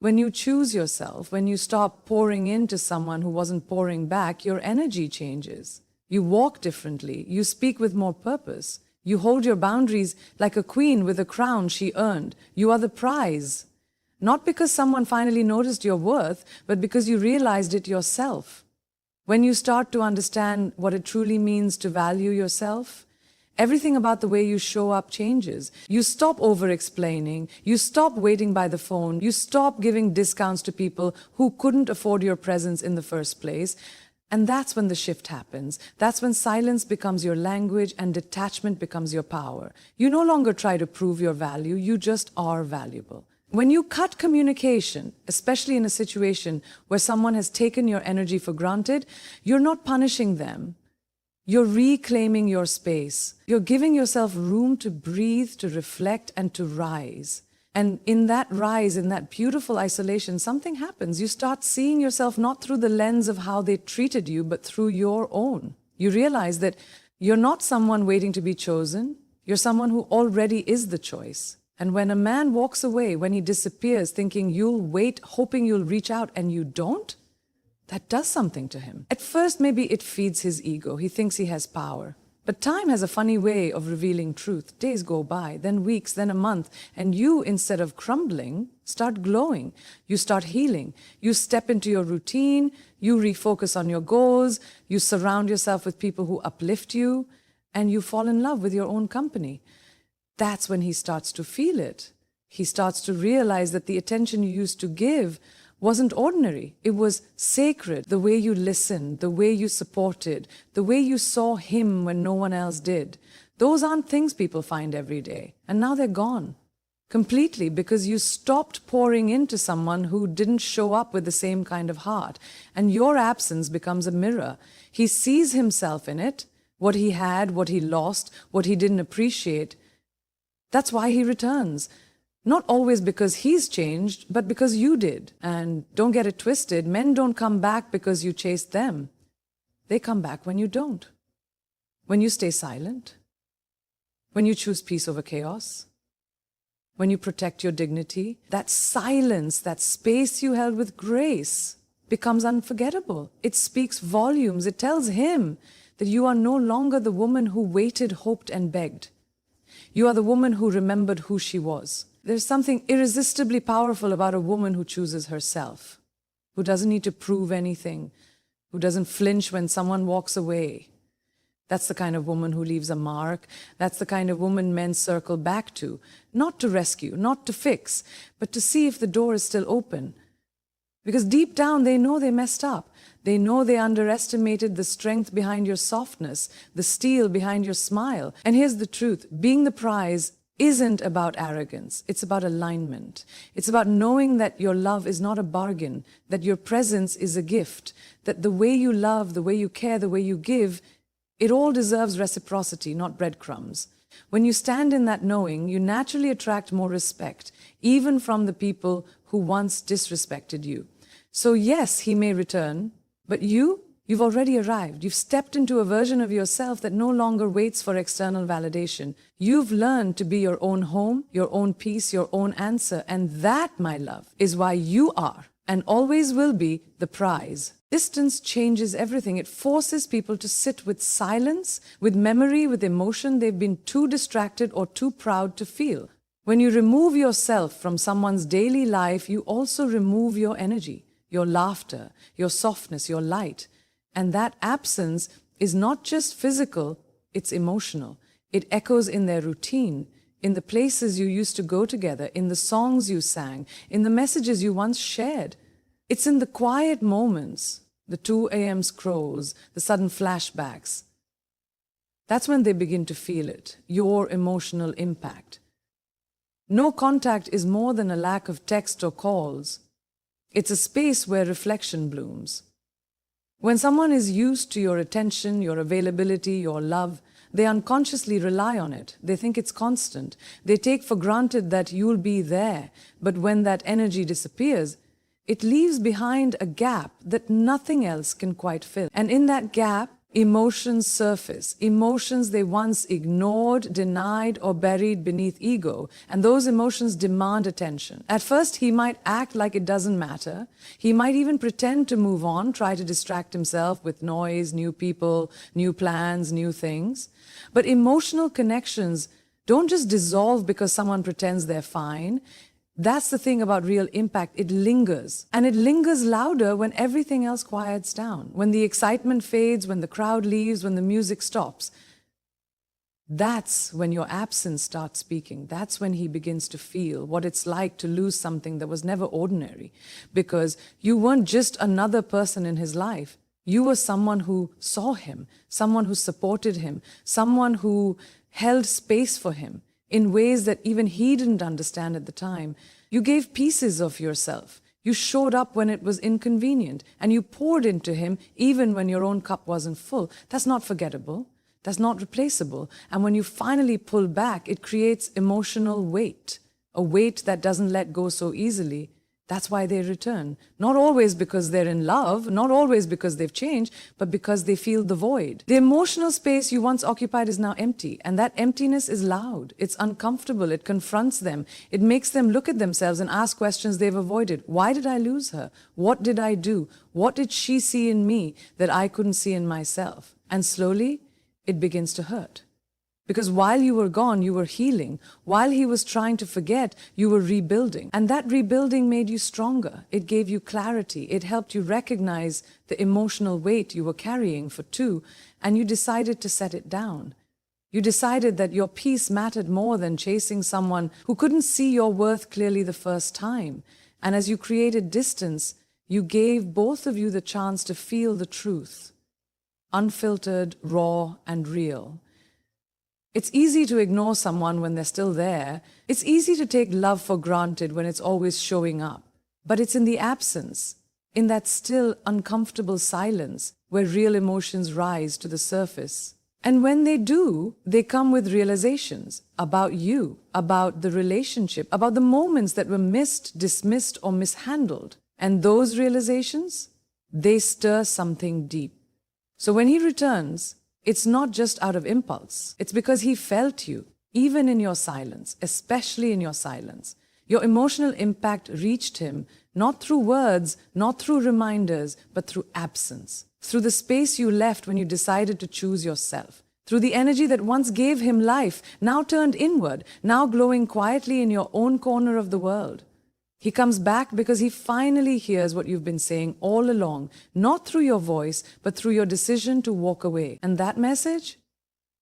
When you choose yourself, when you stop pouring into someone who wasn't pouring back, your energy changes. You walk differently. You speak with more purpose. You hold your boundaries like a queen with a crown she earned. You are the prize. Not because someone finally noticed your worth, but because you realized it yourself. When you start to understand what it truly means to value yourself, everything about the way you show up changes. You stop over-explaining. You stop waiting by the phone. You stop giving discounts to people who couldn't afford your presence in the first place. And that's when the shift happens. That's when silence becomes your language and detachment becomes your power. You no longer try to prove your value. You just are valuable. When you cut communication, especially in a situation where someone has taken your energy for granted, you're not punishing them. You're reclaiming your space. You're giving yourself room to breathe, to reflect, and to rise. And in that rise, in that beautiful isolation, something happens. You start seeing yourself not through the lens of how they treated you, but through your own. You realize that you're not someone waiting to be chosen. You're someone who already is the choice. And when a man walks away, when he disappears, thinking you'll wait, hoping you'll reach out, and you don't, that does something to him. At first, maybe it feeds his ego. He thinks he has power. But time has a funny way of revealing truth. Days go by, then weeks, then a month, and you, instead of crumbling, start glowing. You start healing. You step into your routine. You refocus on your goals. You surround yourself with people who uplift you, and you fall in love with your own company. That's when he starts to feel it. He starts to realize that the attention you used to give wasn't ordinary. It was sacred. The way you listened, the way you supported, the way you saw him when no one else did. Those aren't things people find every day. And now they're gone. Completely, because you stopped pouring into someone who didn't show up with the same kind of heart. And your absence becomes a mirror. He sees himself in it, what he had, what he lost, what he didn't appreciate. That's why he returns. Not always because he's changed, but because you did. And don't get it twisted, men don't come back because you chased them. They come back when you don't. When you stay silent. When you choose peace over chaos. When you protect your dignity. That silence, that space you held with grace becomes unforgettable. It speaks volumes. It tells him that you are no longer the woman who waited, hoped, and begged. You are the woman who remembered who she was. There's something irresistibly powerful about a woman who chooses herself, who doesn't need to prove anything, who doesn't flinch when someone walks away. That's the kind of woman who leaves a mark. That's the kind of woman men circle back to, not to rescue, not to fix, but to see if the door is still open. Because deep down they know they messed up. They know they underestimated the strength behind your softness, the steel behind your smile. And here's the truth, being the prize isn't about arrogance. It's about alignment. It's about knowing that your love is not a bargain, that your presence is a gift, that the way you love, the way you care, the way you give, it all deserves reciprocity, not breadcrumbs. When you stand in that knowing, you naturally attract more respect, even from the people who once disrespected you. So yes, he may return, but you've already arrived. You've stepped into a version of yourself that no longer waits for external validation. You've learned to be your own home, your own peace, your own answer. And that, my love, is why you are, and always will be, the prize. Distance changes everything. It forces people to sit with silence, with memory, with emotion they've been too distracted or too proud to feel. When you remove yourself from someone's daily life, you also remove your energy, your laughter, your softness, your light. And that absence is not just physical, it's emotional. It echoes in their routine, in the places you used to go together, in the songs you sang, in the messages you once shared. It's in the quiet moments, the 2 a.m. scrolls, the sudden flashbacks. That's when they begin to feel it, your emotional impact. No contact is more than a lack of text or calls. It's a space where reflection blooms. When someone is used to your attention, your availability, your love, they unconsciously rely on it. They think it's constant. They take for granted that you'll be there. But when that energy disappears, it leaves behind a gap that nothing else can quite fill. And in that gap, emotions surface, emotions they once ignored, denied, or buried beneath ego, and those emotions demand attention. At first, he might act like it doesn't matter. He might even pretend to move on, try to distract himself with noise, new people, new plans, new things. But emotional connections don't just dissolve because someone pretends they're fine. That's the thing about real impact. It lingers. And it lingers louder when everything else quiets down, when the excitement fades, when the crowd leaves, when the music stops. That's when your absence starts speaking. That's when he begins to feel what it's like to lose something that was never ordinary. Because you weren't just another person in his life. You were someone who saw him, someone who supported him, someone who held space for him in ways that even he didn't understand at the time. You gave pieces of yourself. You showed up when it was inconvenient, and you poured into him even when your own cup wasn't full. That's not forgettable. That's not replaceable. And when you finally pull back, it creates emotional weight, a weight that doesn't let go so easily. That's why they return. Not always because they're in love, not always because they've changed, but because they feel the void. The emotional space you once occupied is now empty, and that emptiness is loud. It's uncomfortable. It confronts them. It makes them look at themselves and ask questions they've avoided. Why did I lose her? What did I do? What did she see in me that I couldn't see in myself? And slowly, it begins to hurt. Because while you were gone, you were healing. While he was trying to forget, you were rebuilding. And that rebuilding made you stronger. It gave you clarity. It helped you recognize the emotional weight you were carrying for two, and you decided to set it down. You decided that your peace mattered more than chasing someone who couldn't see your worth clearly the first time. And as you created distance, you gave both of you the chance to feel the truth. Unfiltered, raw, and real. It's easy to ignore someone when they're still there. It's easy to take love for granted when it's always showing up. But it's in the absence, in that still uncomfortable silence, where real emotions rise to the surface. And when they do, they come with realizations about you, about the relationship, about the moments that were missed, dismissed, or mishandled. And those realizations, they stir something deep. So when he returns, it's not just out of impulse. It's because he felt you, even in your silence, especially in your silence. Your emotional impact reached him, not through words, not through reminders, but through absence. Through the space you left when you decided to choose yourself. Through the energy that once gave him life, now turned inward, now glowing quietly in your own corner of the world. He comes back because he finally hears what you've been saying all along, not through your voice, but through your decision to walk away. And that message?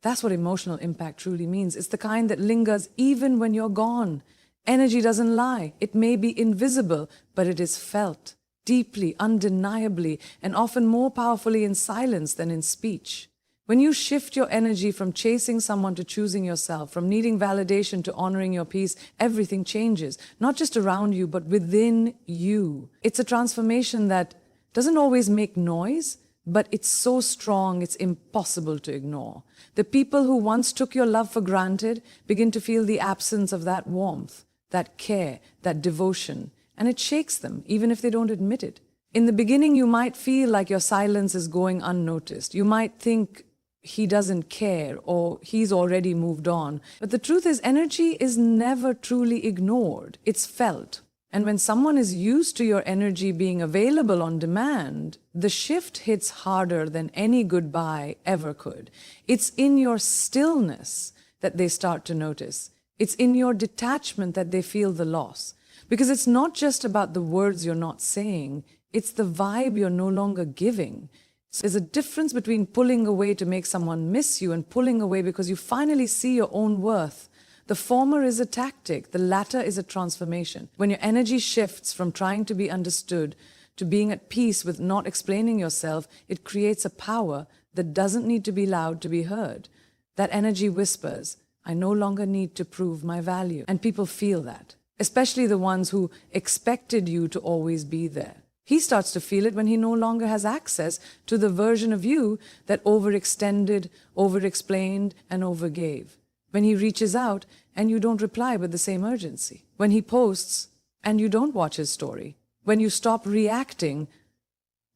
That's what emotional impact truly means. It's the kind that lingers even when you're gone. Energy doesn't lie. It may be invisible, but it is felt, deeply, undeniably, and often more powerfully in silence than in speech. When you shift your energy from chasing someone to choosing yourself, from needing validation to honoring your peace, everything changes, not just around you, but within you. It's a transformation that doesn't always make noise, but it's so strong it's impossible to ignore. The people who once took your love for granted begin to feel the absence of that warmth, that care, that devotion, and it shakes them, even if they don't admit it. In the beginning, you might feel like your silence is going unnoticed. You might think he doesn't care or he's already moved on. But the truth is, energy is never truly ignored. It's felt. And when someone is used to your energy being available on demand, the shift hits harder than any goodbye ever could. It's in your stillness that they start to notice. It's in your detachment that they feel the loss. Because it's not just about the words you're not saying, it's the vibe you're no longer giving. So there's a difference between pulling away to make someone miss you and pulling away because you finally see your own worth. The former is a tactic, the latter is a transformation. When your energy shifts from trying to be understood to being at peace with not explaining yourself, it creates a power that doesn't need to be loud to be heard. That energy whispers, I no longer need to prove my value. And people feel that, especially the ones who expected you to always be there. He starts to feel it when he no longer has access to the version of you that overextended, overexplained, and overgave. When he reaches out and you don't reply with the same urgency. When he posts and you don't watch his story. When you stop reacting,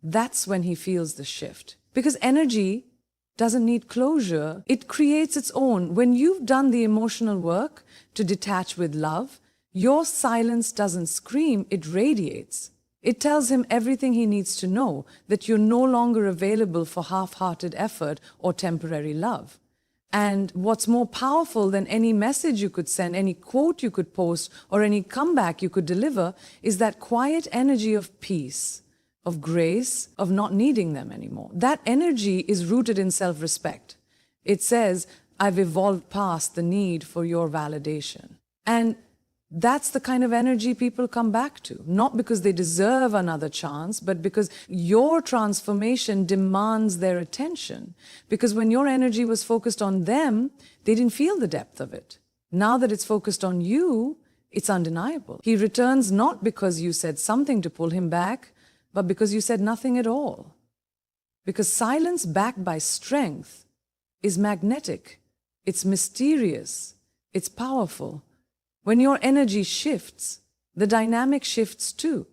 that's when he feels the shift. Because energy doesn't need closure. It creates its own. When you've done the emotional work to detach with love, your silence doesn't scream, it radiates. It tells him everything he needs to know, that you're no longer available for half-hearted effort or temporary love. And what's more powerful than any message you could send, any quote you could post, or any comeback you could deliver is that quiet energy of peace, of grace, of not needing them anymore. That energy is rooted in self-respect. It says, I've evolved past the need for your validation. And that's the kind of energy people come back to, not because they deserve another chance, but because your transformation demands their attention. Because when your energy was focused on them, they didn't feel the depth of it. Now that it's focused on you, it's undeniable. He returns not because you said something to pull him back, but because you said nothing at all. Because silence backed by strength is magnetic, it's mysterious, it's powerful. When your energy shifts, the dynamic shifts too.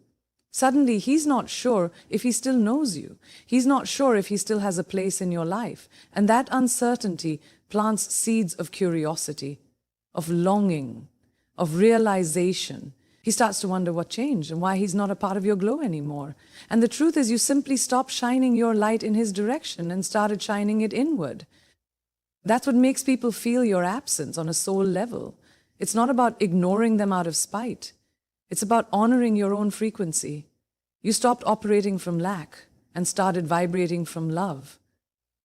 Suddenly, he's not sure if he still knows you. He's not sure if he still has a place in your life. And that uncertainty plants seeds of curiosity, of longing, of realization. He starts to wonder what changed and why he's not a part of your glow anymore. And the truth is, you simply stopped shining your light in his direction and started shining it inward. That's what makes people feel your absence on a soul level. It's not about ignoring them out of spite. It's about honoring your own frequency. You stopped operating from lack and started vibrating from love.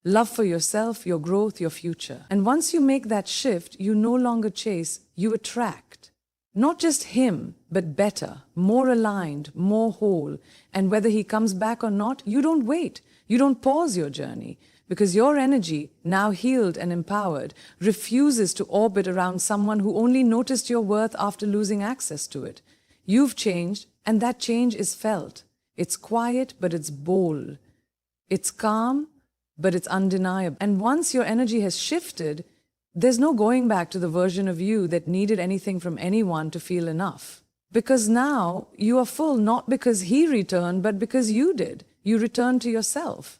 Love for yourself, your growth, your future. And once you make that shift, you no longer chase, you attract. Not just him, but better, more aligned, more whole. And whether he comes back or not, you don't wait. You don't pause your journey. Because your energy, now healed and empowered, refuses to orbit around someone who only noticed your worth after losing access to it. You've changed, and that change is felt. It's quiet, but it's bold. It's calm, but it's undeniable. And once your energy has shifted, there's no going back to the version of you that needed anything from anyone to feel enough. Because now you are full, not because he returned, but because you did. You returned to yourself.